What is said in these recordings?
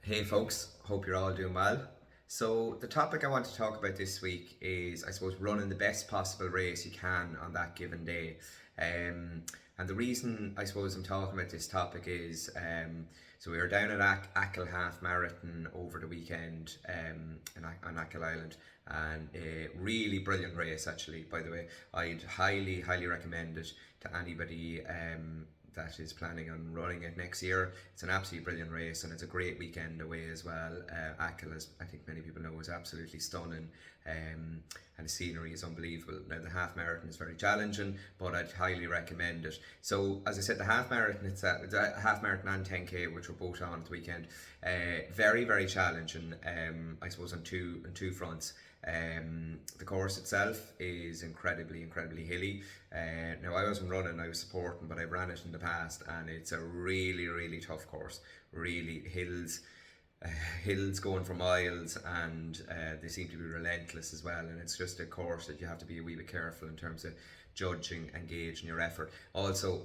Hey folks, hope you're all doing well. So, the topic I want to talk about this week is, I suppose, running the best possible race you can on that given day. And the reason I suppose I'm talking about this topic is so we were down at Achill Half Marathon over the weekend on Achill Island, and a really brilliant race, actually, by the way. I'd highly recommend it to anybody that is planning on running it next year. It's an absolutely brilliant race, and it's a great weekend away as well. Achill, as I think many people know, is absolutely stunning, and the scenery is unbelievable. Now, the half marathon is very challenging, but I'd highly recommend it. So, as I said, the half marathon, it's a half marathon and 10k, which were both on at the weekend. Very challenging, I suppose, on two fronts. The course itself is incredibly hilly. Now, I wasn't running, I was supporting, but I've ran it in the past, and it's a really tough course. Really hills going for miles, and they seem to be relentless as well. And it's just a course that you have to be a wee bit careful in terms of judging and gauging your effort. Also,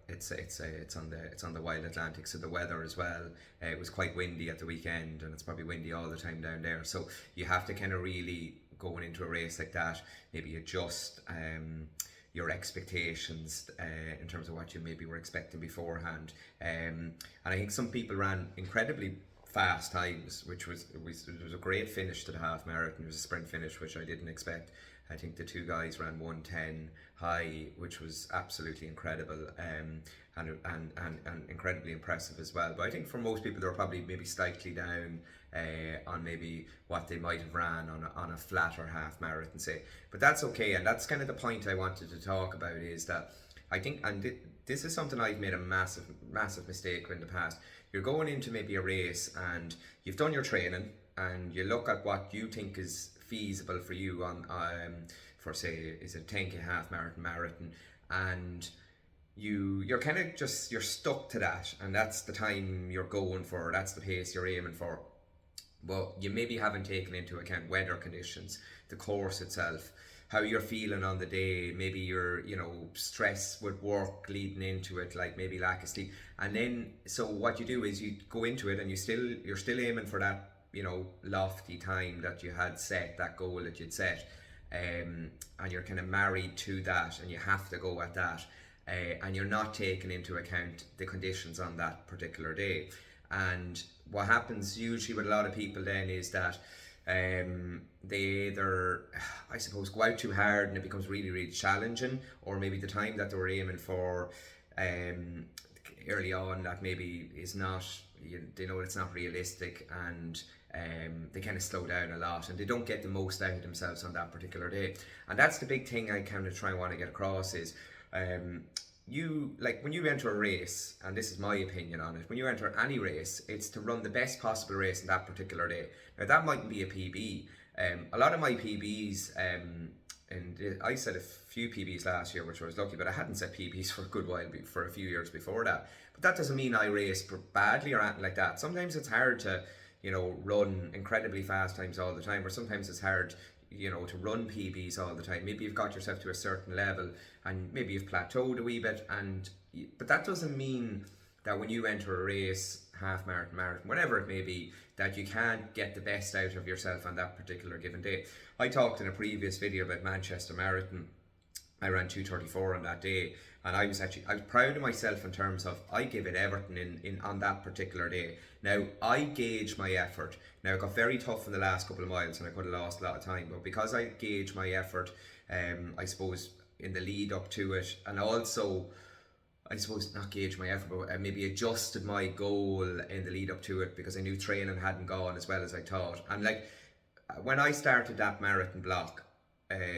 it's on the wild Atlantic, so the weather as well. It was quite windy at the weekend, and it's probably windy all the time down there. So you have to kind of really, going into a race like that, maybe adjust your expectations in terms of what you maybe were expecting beforehand. And I think some people ran incredibly fast times, which it was a great finish to the half marathon. It was a sprint finish, which I didn't expect. I think the two guys ran 1:10 high, which was absolutely incredible, and incredibly impressive as well. But I think for most people, they were probably maybe slightly down on maybe what they might have ran on a flatter half marathon, say. But that's okay, and that's kind of the point I wanted to talk about, is that I think, and this is something I've made a massive mistake in the past. You're going into maybe a race, and you've done your training, and you look at what you think is feasible for you on for, say, is it 10k half marathon, and you're kind of just, you're stuck to that, and that's the time you're going for, that's the pace you're aiming for. Well, you maybe haven't taken into account weather conditions, the course itself, how you're feeling on the day, maybe your stress with work leading into it, like maybe lack of sleep. And then, so what you do is you go into it, and you're still aiming for that lofty time that you had set, that goal that you'd set, and you're kind of married to that, and you have to go at that, and you're not taking into account the conditions on that particular day. And what happens usually with a lot of people then is that they either, I suppose, go out too hard, and it becomes really challenging, or maybe the time that they were aiming for early on, that maybe is not, they know it's not realistic, and they kind of slow down a lot, and they don't get the most out of themselves on that particular day. And that's the big thing I kind of want to get across is, you, like, when you enter a race, and this is my opinion on it, when you enter any race, it's to run the best possible race on that particular day. Now, that mightn't be a PB. A lot of my PBs, and I set a few PBs last year, which I was lucky, but I hadn't set PBs for a good while, for a few years before that. But that doesn't mean I race badly or anything like that. Sometimes it's hard to run incredibly fast times all the time, or sometimes it's hard to run PBs all the time. Maybe you've got yourself to a certain level, and maybe you've plateaued a wee bit, but that doesn't mean that when you enter a race, half marathon, whatever it may be, that you can't get the best out of yourself on that particular given day. I talked in a previous video about Manchester Marathon. I ran 2:34 on that day, and I was proud of myself in terms of I gave it everything in on that particular day. Now, I gauge my effort. Now, it got very tough in the last couple of miles, and I could have lost a lot of time, but because I gauge my effort, I suppose, in the lead up to it, and also, I suppose, not gauge my effort, but maybe adjusted my goal in the lead up to it, because I knew training hadn't gone as well as I thought. And like, when I started that marathon block,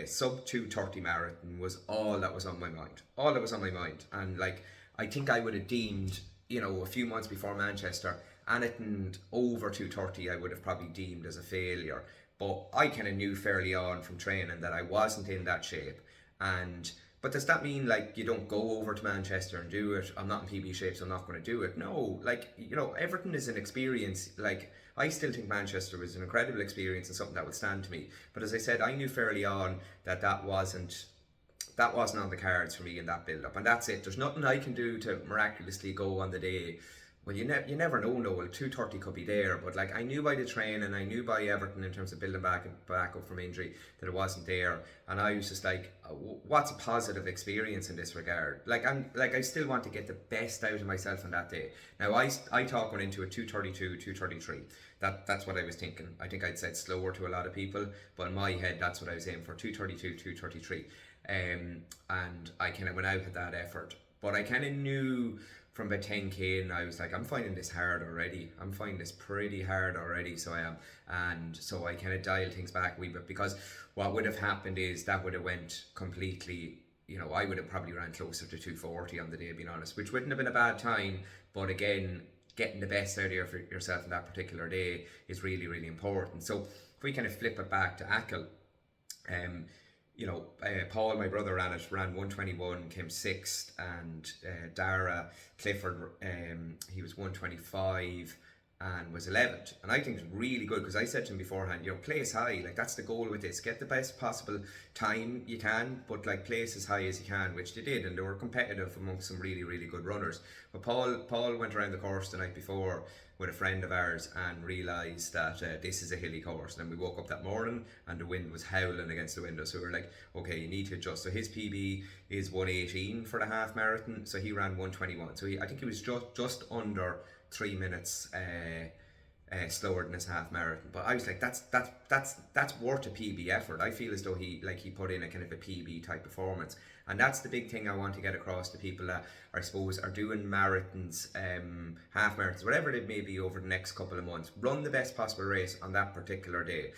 sub 2:30 marathon was all that was on my mind. And like, I think I would have deemed, a few months before Manchester, anything over 2:30 I would have probably deemed as a failure. But I kind of knew fairly on from training that I wasn't in that shape. But does that mean, like, you don't go over to Manchester and do it? I'm not in PB shape, so I'm not going to do it. No, like, everything is an experience. Like, I still think Manchester was an incredible experience and something that would stand to me. But as I said, I knew fairly on that wasn't on the cards for me in that build-up. And that's it. There's nothing I can do to miraculously go on the day Well, you never know, Noel. 230 could be there, but like I knew by the train and I knew by Everton in terms of building back up from injury that it wasn't there, and I was just like, what's a positive experience in this regard? I still want to get the best out of myself on that day. Now I talk went into a 232, 233. That's what I was thinking. I think I'd said slower to a lot of people, but in my head that's what I was aiming for, 232, 233. And I kind of went out with that effort, but I kind of knew from about 10k and I was like, I'm finding this hard already. I'm finding this pretty hard already, so I am. And so I kind of dialed things back a wee bit, because what would have happened is that would have went completely, I would have probably ran closer to 240 on the day, being honest, which wouldn't have been a bad time. But again, getting the best out of yourself in that particular day is really, really important. So if we kind of flip it back to Achill, Paul, my brother, ran 121, came sixth, and Dara Clifford, he was 125 and was 11th. And I think it's really good, because I said to him beforehand, place high, like that's the goal with this, get the best possible time you can, but like place as high as you can, which they did, and they were competitive amongst some really, really good runners. But Paul went around the course the night before with a friend of ours and realised that this is a hilly course. And then we woke up that morning and the wind was howling against the window, so we were like, okay, you need to adjust. So his PB is 118 for the half marathon, so he ran 121. So I think he was just under 3 minutes slower than his half marathon. But I was like, that's worth a PB effort. I feel as though he put in a kind of a PB type performance, and that's the big thing I want to get across to people that I suppose are doing marathons, half marathons, whatever it may be, over the next couple of months. Run the best possible race on that particular day.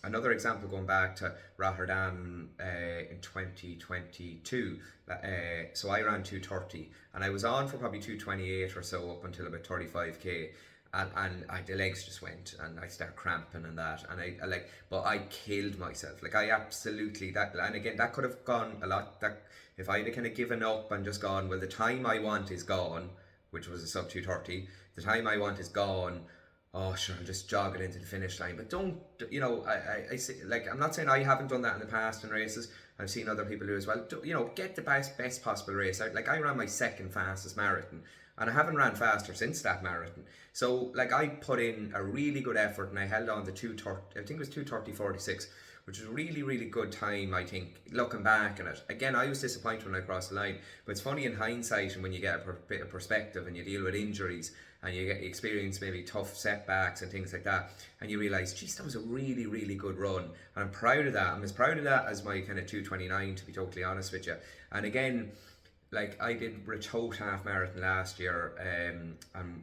Another example, going back to Rotterdam in 2022, so I ran 230 and I was on for probably 228 or so up until about 35k. And the legs just went, and I started cramping and that, and but I killed myself. Like I absolutely, and again, that could have gone a lot. That if I'd have kind of given up and just gone, well, the time I want is gone, which was a sub 230. The time I want is gone. Oh sure, I'll just jog it into the finish line. But don't, I say, like, I'm not saying I haven't done that in the past in races. I've seen other people do as well. Get the best possible race out. Like I ran my second fastest marathon, and I haven't ran faster since that marathon. So like I put in a really good effort, and I held on to 230, I think it was 230.46, which was a really, really good time, I think, looking back on it. Again, I was disappointed when I crossed the line, but it's funny in hindsight, and when you get a bit of perspective and you deal with injuries and you experience maybe tough setbacks and things like that, and you realise, geez, that was a really, really good run, and I'm proud of that. I'm as proud of that as my kind of 229, to be totally honest with you. And again, like I did Ratoath half marathon last year, and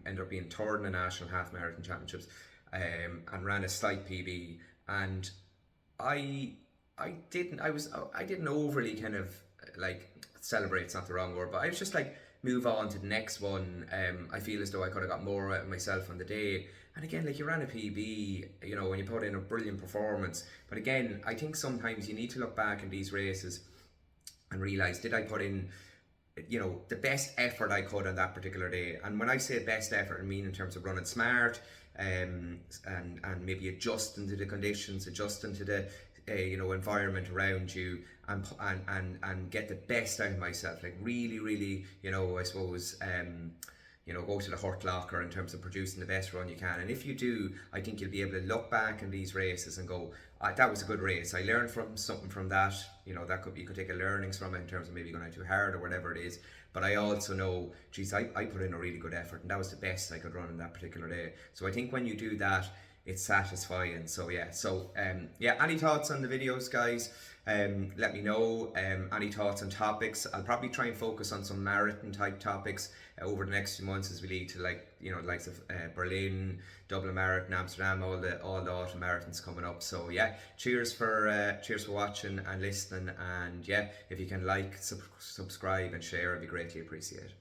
ended up being third in the national half marathon championships, and ran a slight PB. And I didn't overly kind of like celebrate's not the wrong word, but I was just like, move on to the next one. I feel as though I could have got more out of myself on the day. And again, like, you ran a PB, when you put in a brilliant performance. But again, I think sometimes you need to look back in these races and realise, did I put in the best effort I could on that particular day? And when I say best effort, I mean in terms of running smart, and maybe adjusting to the conditions, adjusting to the environment around you, and get the best out of myself. Like really, really, I suppose, go to the hurt locker in terms of producing the best run you can. And if you do, I think you'll be able to look back in these races and go, that was a good race. I learned something from that. That you could take a learnings from it in terms of maybe going out too hard or whatever it is. But I also know, geez, I put in a really good effort, and that was the best I could run in that particular day. So I think when you do that, it's satisfying. So yeah, any thoughts on the videos, guys? Let me know. Any thoughts on topics? I'll probably try and focus on some marathon type topics over the next few months as we lead to the likes of Berlin, Dublin Marathon, Amsterdam, all the autumn marathons coming up. So yeah, cheers for watching and listening, and yeah, if you can like, subscribe and share, it'd be greatly appreciated.